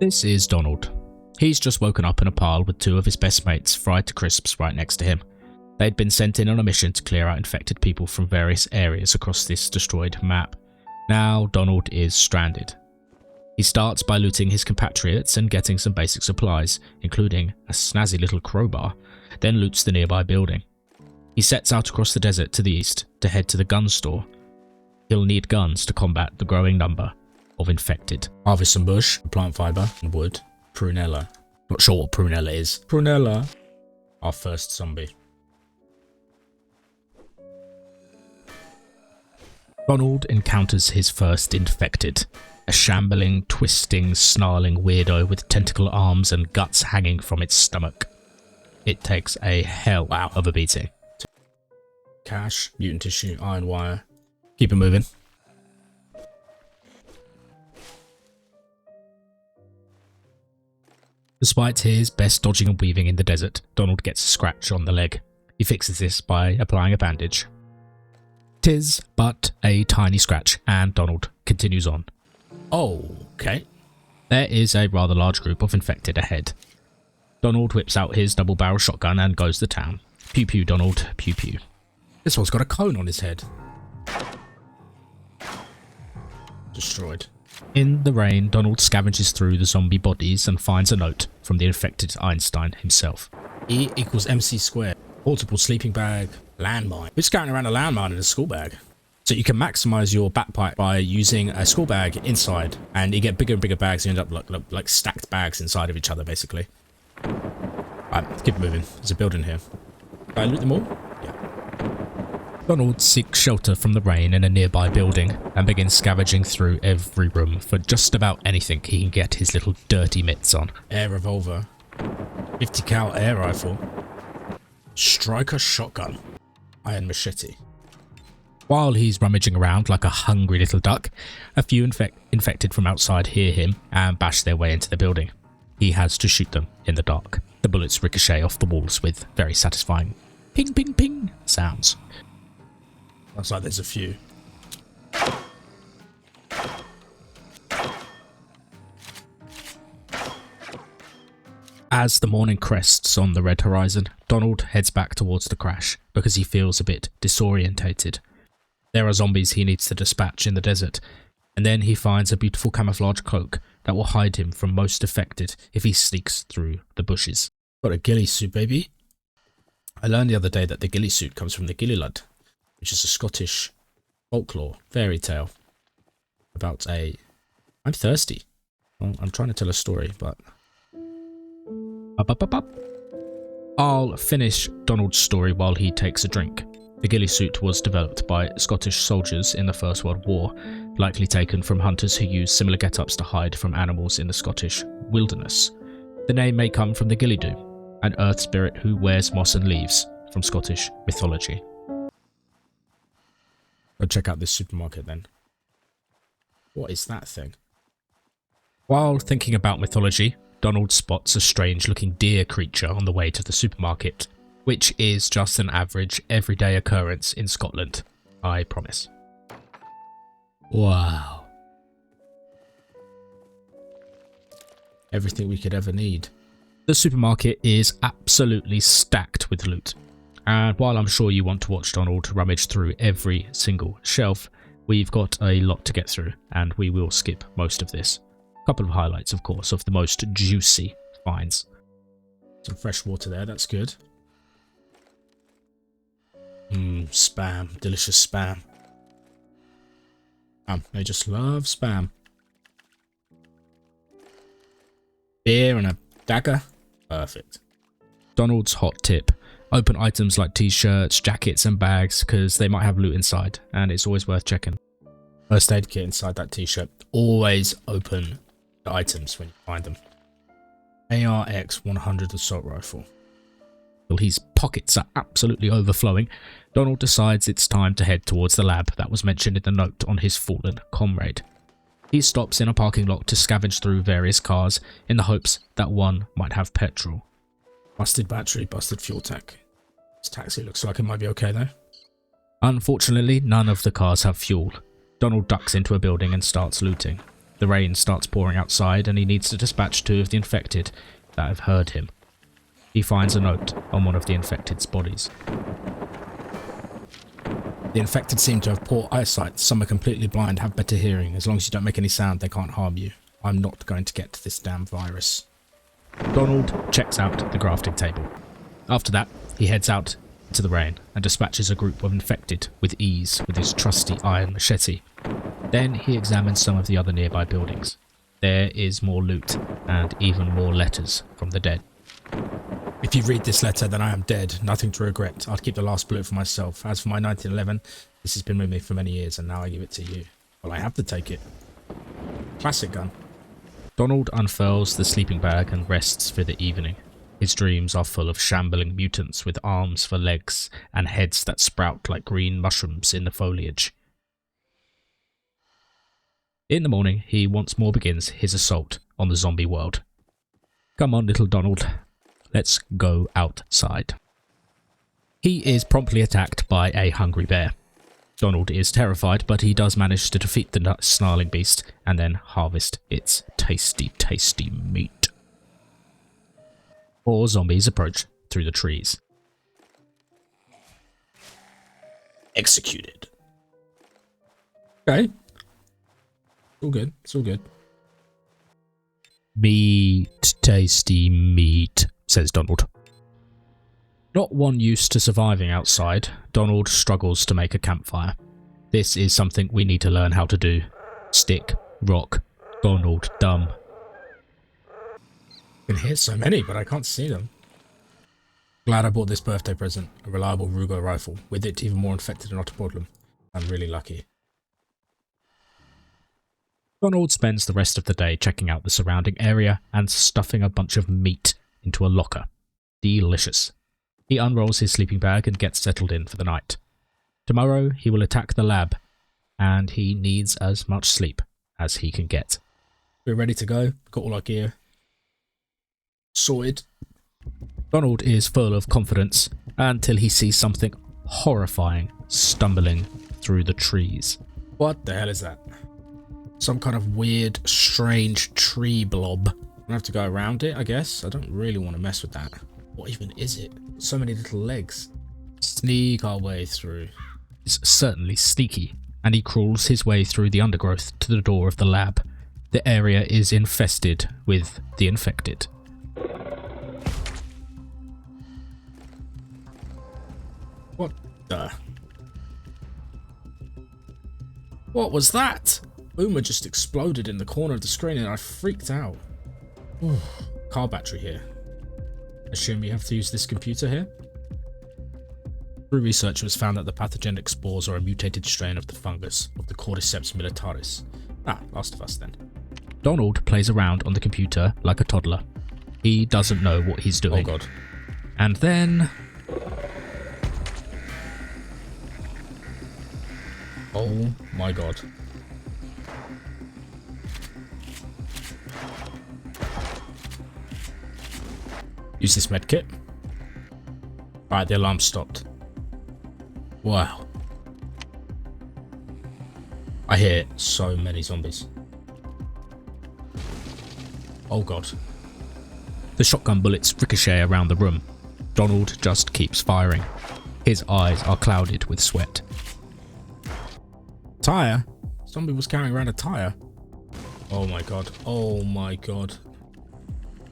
This is Donald. He's just woken up in a pile with two of his best mates fried to crisps right next to him. They'd been sent in on a mission to clear out infected people from various areas across this destroyed map. Now Donald is stranded. He starts by looting his compatriots and getting some basic supplies, including a snazzy little crowbar, then loots the nearby building. He sets out across the desert to the east to head to the gun store. He'll need guns to combat the growing number of infected. Harvest some bush, plant fibre and wood. Prunella. Not sure what prunella is. Prunella. Our first zombie. Donald encounters his first infected. A shambling, twisting, snarling weirdo with tentacle arms and guts hanging from its stomach. It takes a hell out of a beating. Cash, mutant tissue, iron wire. Keep it moving. Despite his best dodging and weaving in the desert, Donald gets a scratch on the leg. He fixes this by applying a bandage. 'Tis but a tiny scratch, and Donald continues on. Okay. There is a rather large group of infected ahead. Donald whips out his double-barrel shotgun and goes to town. Pew-pew, Donald, pew-pew. This one's got a cone on his head. Destroyed. In the rain, Donald scavenges through the zombie bodies and finds a note from the infected Einstein himself. E equals MC squared. Portable sleeping bag. Landmine. Who's carrying around a landmine in a school bag? So you can maximize your backpack by using a school bag inside, and you get bigger and bigger bags. You end up like stacked bags inside of each other, basically. Alright, keep moving. There's a building here. Can I loot them all? Yeah. Donald seeks shelter from the rain in a nearby building and begins scavenging through every room for just about anything he can get his little dirty mitts on. Air revolver. 50 cal air rifle. Striker shotgun. Iron machete. While he's rummaging around like a hungry little duck, a few infected from outside hear him and bash their way into the building. He has to shoot them in the dark. The bullets ricochet off the walls with very satisfying ping ping ping sounds. Looks like there's a few. As the morning crests on the red horizon, Donald heads back towards the crash because he feels a bit disorientated. There are zombies he needs to dispatch in the desert, and then he finds a beautiful camouflage cloak that will hide him from most affected if he sneaks through the bushes. Got a ghillie suit, baby. I learned the other day that the ghillie suit comes from the ghillie lud, which is a Scottish folklore fairy tale about a... I'm thirsty. Well, I'm trying to tell a story, but... I'll finish Donald's story while he takes a drink. The ghillie suit was developed by Scottish soldiers in the First World War, likely taken from hunters who used similar get-ups to hide from animals in the Scottish wilderness. The name may come from the ghillie-doo, an earth spirit who wears moss and leaves from Scottish mythology. Go check out this supermarket then. What is that thing? While thinking about mythology, Donald spots a strange-looking deer creature on the way to the supermarket, which is just an average, everyday occurrence in Scotland, I promise. Wow. Everything we could ever need. The supermarket is absolutely stacked with loot, and while I'm sure you want to watch Donald rummage through every single shelf, we've got a lot to get through, and we will skip most of this. A couple of highlights, of course, of the most juicy finds. Some fresh water there, that's good. Spam. Delicious spam. They just love spam. Beer and a dagger. Perfect. Donald's hot tip. Open items like t-shirts, jackets and bags because they might have loot inside, and it's always worth checking. First aid kit inside that t-shirt. Always open the items when you find them. ARX 100 assault rifle. While his pockets are absolutely overflowing, Donald decides it's time to head towards the lab that was mentioned in the note on his fallen comrade. He stops in a parking lot to scavenge through various cars in the hopes that one might have petrol. Busted battery, busted fuel tank. This taxi looks like it might be okay though. Unfortunately, none of the cars have fuel. Donald ducks into a building and starts looting. The rain starts pouring outside and he needs to dispatch 2 of the infected that have heard him. He finds a note on one of the infected's bodies. The infected seem to have poor eyesight. Some are completely blind, have better hearing. As long as you don't make any sound, they can't harm you. I'm not going to get this damn virus. Donald checks out the grafting table. After that, he heads out to the rain and dispatches a group of infected with ease with his trusty iron machete. Then he examines some of the other nearby buildings. There is more loot and even more letters from the dead. If you read this letter, then I am dead. Nothing to regret. I'd keep the last bullet for myself. As for my 1911, this has been with me for many years, and now I give it to you. Well, I have to take it. Classic gun. Donald unfurls the sleeping bag and rests for the evening. His dreams are full of shambling mutants with arms for legs and heads that sprout like green mushrooms in the foliage. In the morning, he once more begins his assault on the zombie world. Come on, little Donald. Let's go outside. He is promptly attacked by a hungry bear. Donald is terrified, but he does manage to defeat the snarling beast and then harvest its tasty, tasty meat. 4 zombies approach through the trees. Executed. Okay. It's all good. It's all good. Meat, tasty meat, says Donald. Not one used to surviving outside, Donald struggles to make a campfire. This is something we need to learn how to do. Stick, rock, Donald, dumb. I can hear so many, but I can't see them. Glad I bought this birthday present, a reliable Ruger rifle. With it, even more infected and not a problem. I'm really lucky. Donald spends the rest of the day checking out the surrounding area and stuffing a bunch of meat into a locker. Delicious. He unrolls his sleeping bag and gets settled in for the night. Tomorrow he will attack the lab, and he needs as much sleep as he can get. We're ready to go. Got all our gear sorted. Donald is full of confidence until he sees something horrifying stumbling through the trees. What the hell is that? Some kind of weird, strange tree blob. I have to go around it, I guess. I don't really want to mess with that. What even is it? So many little legs. Sneak our way through. It's certainly sneaky, and he crawls his way through the undergrowth to the door of the lab. The area is infested with the infected. What the? What was that? Boomer just exploded in the corner of the screen and I freaked out. Ooh, car battery here. Assume we have to use this computer here? Through research, it was found that the pathogenic spores are a mutated strain of the fungus of the Cordyceps militaris. Ah, Last of Us then. Donald plays around on the computer like a toddler. He doesn't know what he's doing. Oh god. And then... oh my god. Use this medkit. Alright, the alarm stopped. Wow. I hear so many zombies. Oh god. The shotgun bullets ricochet around the room. Donald just keeps firing. His eyes are clouded with sweat. Tire? Zombie was carrying around a tire. Oh my god. Oh my god.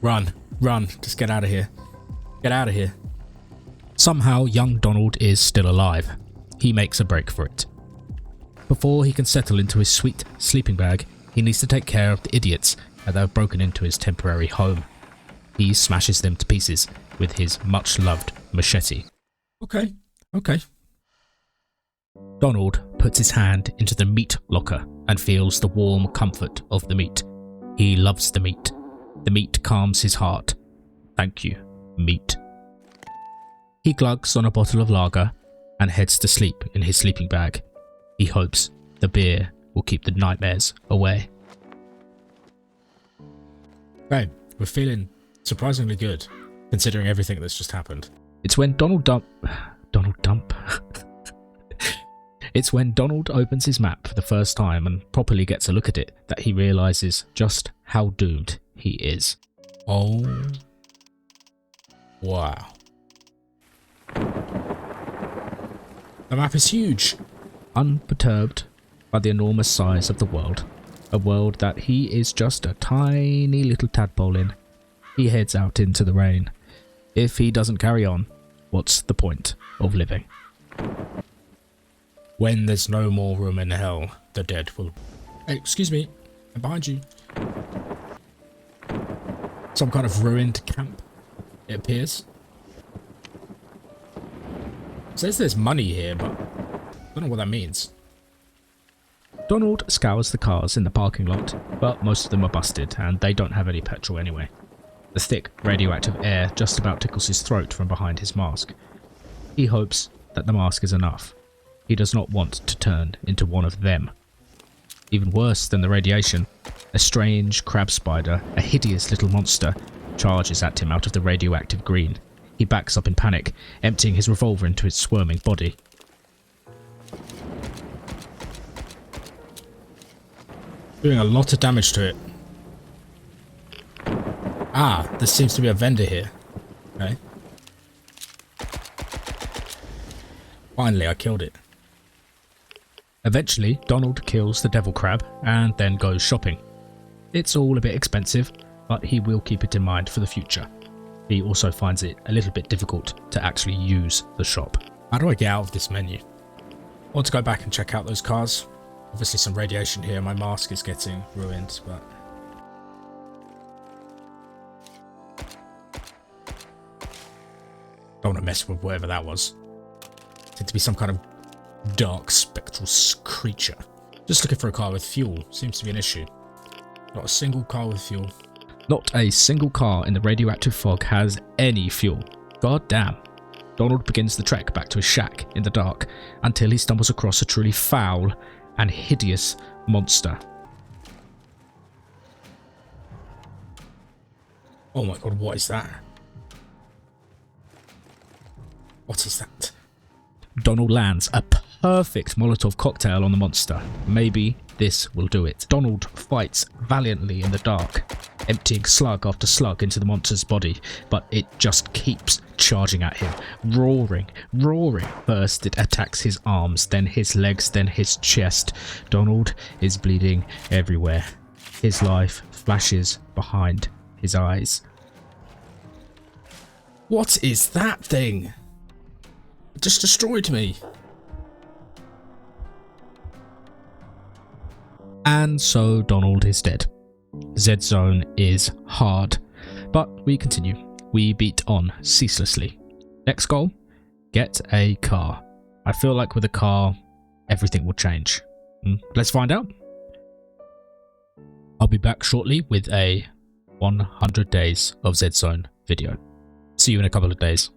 Run. Run. Just get out of here. Get out of here. Somehow, young Donald is still alive. He makes a break for it. Before he can settle into his sweet sleeping bag, he needs to take care of the idiots that have broken into his temporary home. He smashes them to pieces with his much-loved machete. Okay. Okay. Donald puts his hand into the meat locker and feels the warm comfort of the meat. He loves the meat. The meat calms his heart. Thank you, meat. He glugs on a bottle of lager and heads to sleep in his sleeping bag. He hopes the beer will keep the nightmares away. Okay, we're feeling surprisingly good, considering everything that's just happened. It's when Donald Dump... It's when Donald opens his map for the first time and properly gets a look at it that he realises just how doomed he is. Oh. Wow. The map is huge. Unperturbed by the enormous size of the world, a world that he is just a tiny little tadpole in, he heads out into the rain. If he doesn't carry on, what's the point of living? When there's no more room in hell, the dead will... Hey, excuse me, I'm behind you. Some kind of ruined camp, it appears. It says there's money here, but I don't know what that means. Donald scours the cars in the parking lot, but most of them are busted and they don't have any petrol anyway. The thick, radioactive air just about tickles his throat from behind his mask. He hopes that the mask is enough. He does not want to turn into one of them. Even worse than the radiation, a strange crab spider, a hideous little monster, charges at him out of the radioactive green. He backs up in panic, emptying his revolver into its squirming body. Doing a lot of damage to it. Ah, there seems to be a vendor here. Okay. Finally, I killed it. Eventually, Donald kills the devil crab and then goes shopping. It's all a bit expensive, but he will keep it in mind for the future. He also finds it a little bit difficult to actually use the shop. How do I get out of this menu? I want to go back and check out those cars. Obviously some radiation here, my mask is getting ruined, but... don't want to mess with whatever that was. It seemed to be some kind of dark spectral creature. Just looking for a car with fuel. Seems to be an issue. Not a single car with fuel. Not a single car in the radioactive fog has any fuel. God damn. Donald begins the trek back to his shack in the dark until he stumbles across a truly foul and hideous monster. Oh my god, what is that? What is that? Donald lands a perfect Molotov cocktail on the monster. Maybe this will do it. Donald fights valiantly in the dark, emptying slug after slug into the monster's body, but it just keeps charging at him, roaring. First it attacks his arms, then his legs, then his chest. Donald is bleeding everywhere. His life flashes behind his eyes. What is that thing? It just destroyed me. And so Donald is dead. ZED Zone is hard, but we continue. We beat on ceaselessly. Next goal, get a car. I feel like with a car, everything will change. Let's find out. I'll be back shortly with a 100 days of ZED Zone video. See you in a couple of days.